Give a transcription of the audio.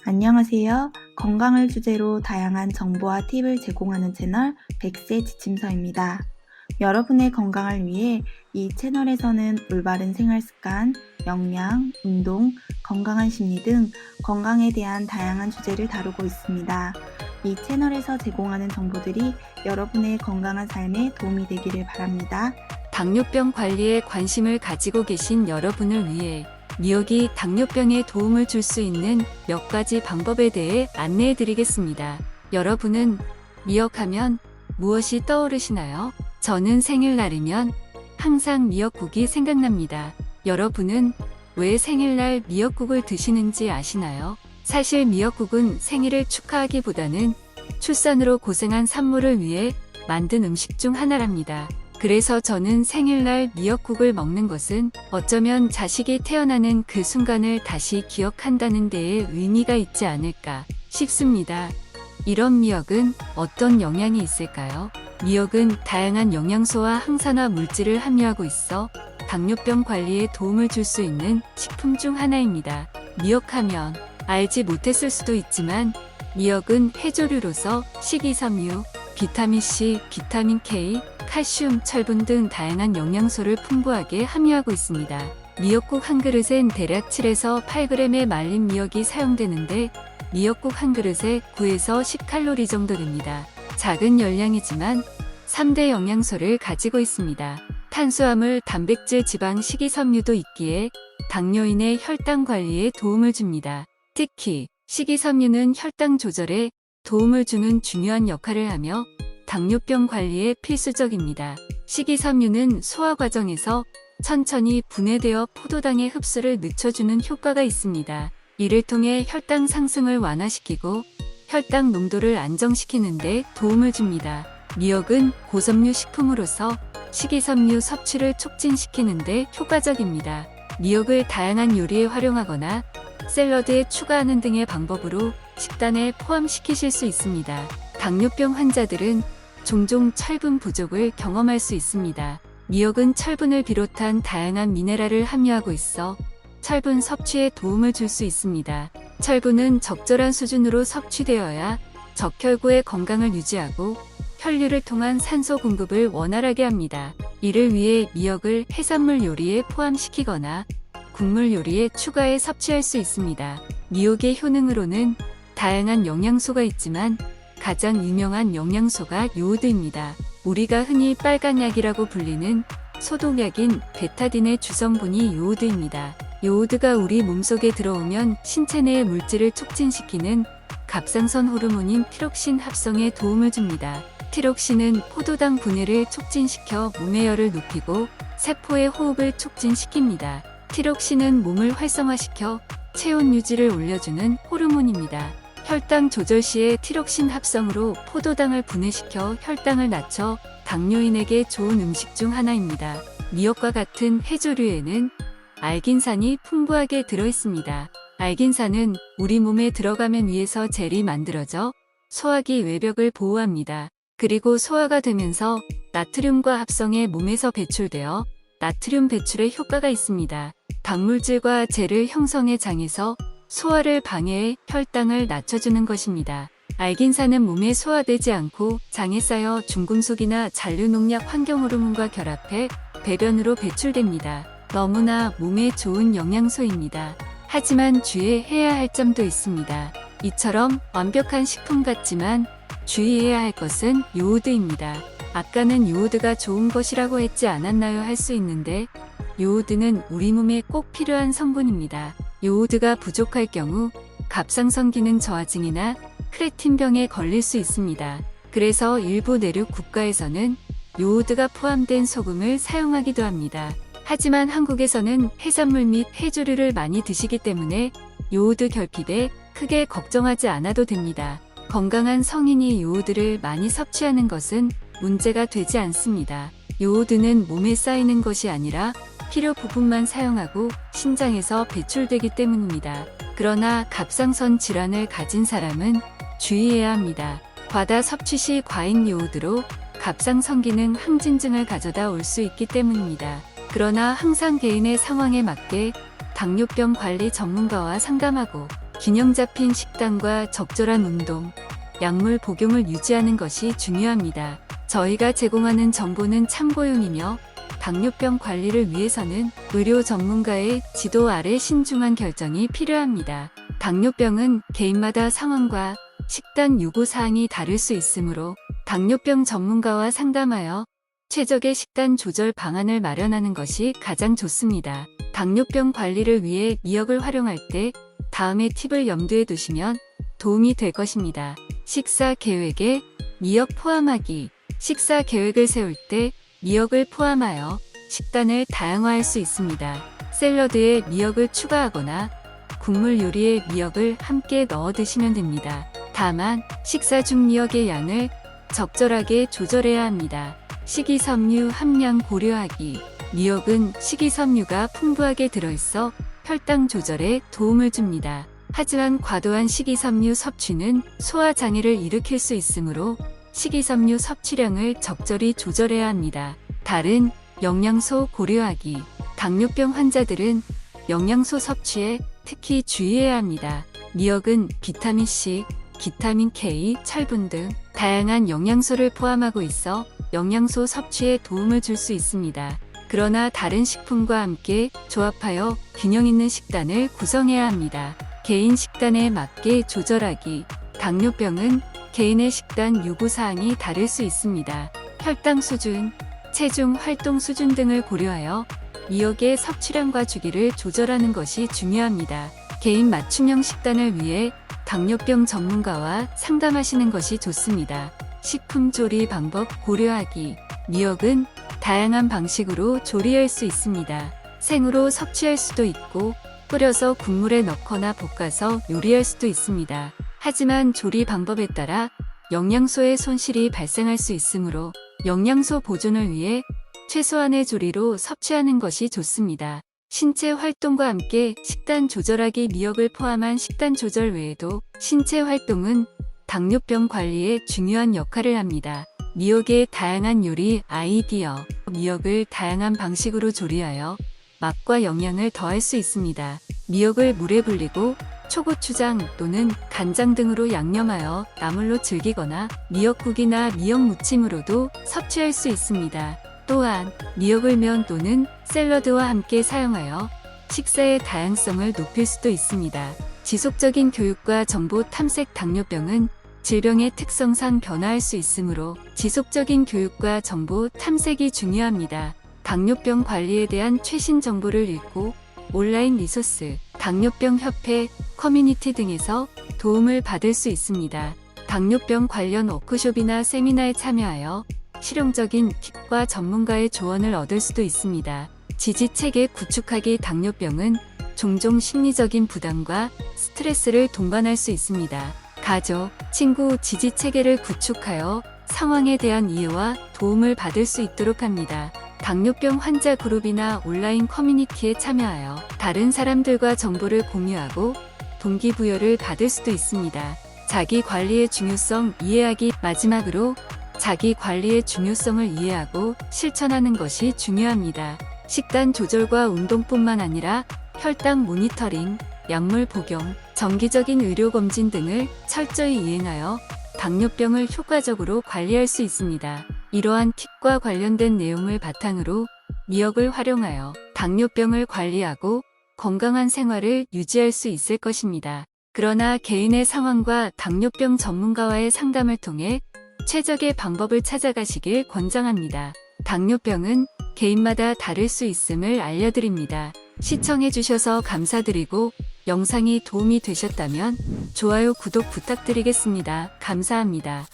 안녕하세요. 건강을 주제로 다양한 정보와 팁을 제공하는 채널 100세 지침서입니다. 여러분의 건강을 위해 이 채널에서는 올바른 생활 습관, 영양, 운동, 건강한 심리 등 건강에 대한 다양한 주제를 다루고 있습니다. 이 채널에서 제공하는 정보들이 여러분의 건강한 삶에 도움이 되기를 바랍니다. 당뇨병 관리에 관심을 가지고 계신 여러분을 위해 미역이 당뇨병에 도움을 줄 수 있는 몇 가지 방법에 대해 안내해 드리겠습니다. 여러분은 미역하면 무엇이 떠오르시나요? 저는 생일날이면 항상 미역국이 생각납니다. 여러분은 왜 생일날 미역국을 드시는지 아시나요? 사실 미역국은 생일을 축하하기보다는 출산으로 고생한 산모를 위해 만든 음식 중 하나랍니다. 그래서 저는 생일날 미역국을 먹는 것은 어쩌면 자식이 태어나는 그 순간을 다시 기억한다는 데에 의미가 있지 않을까 싶습니다. 이런 미역은 어떤 영양이 있을까요? 미역은 다양한 영양소와 항산화 물질을 함유하고 있어 당뇨병 관리에 도움을 줄 수 있는 식품 중 하나입니다. 미역하면 알지 못했을 수도 있지만 미역은 해조류로서 식이섬유, 비타민C, 비타민 K, 칼슘, 철분 등 다양한 영양소를 풍부하게 함유하고 있습니다. 미역국 한 그릇엔 대략 7에서 8g의 말린 미역이 사용되는데 미역국 한 그릇에 9에서 10칼로리 정도 됩니다. 작은 열량이지만 3대 영양소를 가지고 있습니다. 탄수화물, 단백질, 지방, 식이섬유도 있기에 당뇨인의 혈당 관리에 도움을 줍니다. 특히 식이섬유는 혈당 조절에 도움을 주는 중요한 역할을 하며 당뇨병 관리에 필수적입니다. 식이섬유는 소화 과정에서 천천히 분해되어 포도당의 흡수를 늦춰주는 효과가 있습니다. 이를 통해 혈당 상승을 완화시키고 혈당 농도를 안정시키는 데 도움을 줍니다. 미역은 고섬유 식품으로서 식이섬유 섭취를 촉진시키는 데 효과적입니다. 미역을 다양한 요리에 활용하거나 샐러드에 추가하는 등의 방법으로 식단에 포함시키실 수 있습니다. 당뇨병 환자들은 종종 철분 부족을 경험할 수 있습니다. 미역은 철분을 비롯한 다양한 미네랄을 함유하고 있어 철분 섭취에 도움을 줄 수 있습니다. 철분은 적절한 수준으로 섭취되어야 적혈구의 건강을 유지하고 혈류를 통한 산소 공급을 원활하게 합니다. 이를 위해 미역을 해산물 요리에 포함시키거나 국물 요리에 추가해 섭취할 수 있습니다. 미역의 효능으로는 다양한 영양소가 있지만 가장 유명한 영양소가 요오드입니다. 우리가 흔히 빨간약이라고 불리는 소독약인 베타딘의 주성분이 요오드입니다. 요오드가 우리 몸속에 들어오면 신체 내의 물질을 촉진시키는 갑상선 호르몬인 티록신 합성에 도움을 줍니다. 티록신은 포도당 분해를 촉진시켜 몸의 열을 높이고 세포의 호흡을 촉진시킵니다. 티록신은 몸을 활성화시켜 체온 유지를 올려주는 호르몬입니다. 혈당 조절 시에 티록신 합성으로 포도당을 분해시켜 혈당을 낮춰 당뇨인에게 좋은 음식 중 하나입니다. 미역과 같은 해조류에는 알긴산이 풍부하게 들어있습니다. 알긴산은 우리 몸에 들어가면 위에서 젤이 만들어져 소화기 외벽을 보호합니다. 그리고 소화가 되면서 나트륨과 합성해 몸에서 배출되어 나트륨 배출에 효과가 있습니다. 단물질과 젤을 형성해 장에서 소화를 방해해 혈당을 낮춰주는 것입니다. 알긴산은 몸에 소화되지 않고 장에 쌓여 중금속이나 잔류농약 환경호르몬과 결합해 배변으로 배출됩니다. 너무나 몸에 좋은 영양소입니다. 하지만 주의해야 할 점도 있습니다. 이처럼 완벽한 식품 같지만 주의해야 할 것은 요오드입니다. 아까는 요오드가 좋은 것이라고 했지 않았나요? 할 수 있는데 요오드는 우리 몸에 꼭 필요한 성분입니다. 요오드가 부족할 경우 갑상선 기능 저하증이나 크레틴병에 걸릴 수 있습니다. 그래서 일부 내륙 국가에서는 요오드가 포함된 소금을 사용하기도 합니다. 하지만 한국에서는 해산물 및 해조류를 많이 드시기 때문에 요오드 결핍에 크게 걱정하지 않아도 됩니다. 건강한 성인이 요오드를 많이 섭취하는 것은 문제가 되지 않습니다. 요오드는 몸에 쌓이는 것이 아니라 필요 부분만 사용하고 신장에서 배출되기 때문입니다. 그러나 갑상선 질환을 가진 사람은 주의해야 합니다. 과다 섭취 시 과잉 요오드로 갑상선 기능 항진증을 가져다 올 수 있기 때문입니다. 그러나 항상 개인의 상황에 맞게 당뇨병 관리 전문가와 상담하고 균형 잡힌 식단과 적절한 운동, 약물 복용을 유지하는 것이 중요합니다. 저희가 제공하는 정보는 참고용이며 당뇨병 관리를 위해서는 의료 전문가의 지도 아래 신중한 결정이 필요합니다. 당뇨병은 개인마다 상황과 식단 요구 사항이 다를 수 있으므로 당뇨병 전문가와 상담하여 최적의 식단 조절 방안을 마련하는 것이 가장 좋습니다. 당뇨병 관리를 위해 미역을 활용할 때 다음의 팁을 염두에 두시면 도움이 될 것입니다. 식사 계획에 미역 포함하기. 식사 계획을 세울 때 미역을 포함하여 식단을 다양화할 수 있습니다. 샐러드에 미역을 추가하거나 국물 요리에 미역을 함께 넣어 드시면 됩니다. 다만 식사 중 미역의 양을 적절하게 조절해야 합니다. 식이섬유 함량 고려하기. 미역은 식이섬유가 풍부하게 들어있어 혈당 조절에 도움을 줍니다. 하지만 과도한 식이섬유 섭취는 소화 장애를 일으킬 수 있으므로 식이섬유 섭취량을 적절히 조절해야 합니다. 다른 영양소 고려하기. 당뇨병 환자들은 영양소 섭취에 특히 주의해야 합니다. 미역은 비타민C, 비타민 K, 철분 등 다양한 영양소를 포함하고 있어 영양소 섭취에 도움을 줄 수 있습니다. 그러나 다른 식품과 함께 조합하여 균형 있는 식단을 구성해야 합니다. 개인 식단에 맞게 조절하기. 당뇨병은 개인의 식단 요구사항이 다를 수 있습니다. 혈당 수준, 체중 활동 수준 등을 고려하여 미역의 섭취량과 주기를 조절하는 것이 중요합니다. 개인 맞춤형 식단을 위해 당뇨병 전문가와 상담하시는 것이 좋습니다. 식품 조리 방법 고려하기. 미역은 다양한 방식으로 조리할 수 있습니다. 생으로 섭취할 수도 있고 끓여서 국물에 넣거나 볶아서 요리할 수도 있습니다. 하지만 조리 방법에 따라 영양소의 손실이 발생할 수 있으므로 영양소 보존을 위해 최소한의 조리로 섭취하는 것이 좋습니다. 신체 활동과 함께 식단 조절하기. 미역을 포함한 식단 조절 외에도 신체 활동은 당뇨병 관리에 중요한 역할을 합니다. 미역의 다양한 요리 아이디어. 미역을 다양한 방식으로 조리하여 맛과 영양을 더할 수 있습니다. 미역을 물에 불리고 초고추장 또는 간장 등으로 양념하여 나물로 즐기거나 미역국이나 미역 무침으로도 섭취할 수 있습니다. 또한 미역을 면 또는 샐러드와 함께 사용하여 식사의 다양성을 높일 수도 있습니다. 지속적인 교육과 정보 탐색. 당뇨병은 질병의 특성상 변화할 수 있으므로 지속적인 교육과 정보 탐색이 중요합니다. 당뇨병 관리에 대한 최신 정보를 읽고 온라인 리소스, 당뇨병 협회, 커뮤니티 등에서 도움을 받을 수 있습니다. 당뇨병 관련 워크숍이나 세미나에 참여하여 실용적인 팁과 전문가의 조언을 얻을 수도 있습니다. 지지체계 구축하기. 당뇨병은 종종 심리적인 부담과 스트레스를 동반할 수 있습니다. 가족, 친구 지지체계를 구축하여 상황에 대한 이해와 도움을 받을 수 있도록 합니다. 당뇨병 환자 그룹이나 온라인 커뮤니티에 참여하여 다른 사람들과 정보를 공유하고 동기부여를 받을 수도 있습니다. 자기 관리의 중요성 이해하기. 마지막으로 자기 관리의 중요성을 이해하고 실천하는 것이 중요합니다. 식단 조절과 운동뿐만 아니라 혈당 모니터링, 약물 복용, 정기적인 의료검진 등을 철저히 이행하여 당뇨병을 효과적으로 관리할 수 있습니다. 이러한 팁과 관련된 내용을 바탕으로 미역을 활용하여 당뇨병을 관리하고 건강한 생활을 유지할 수 있을 것입니다. 그러나 개인의 상황과 당뇨병 전문가와의 상담을 통해 최적의 방법을 찾아가시길 권장합니다. 당뇨병은 개인마다 다를 수 있음을 알려드립니다. 시청해주셔서 감사드리고 영상이 도움이 되셨다면 좋아요, 구독 부탁드리겠습니다. 감사합니다.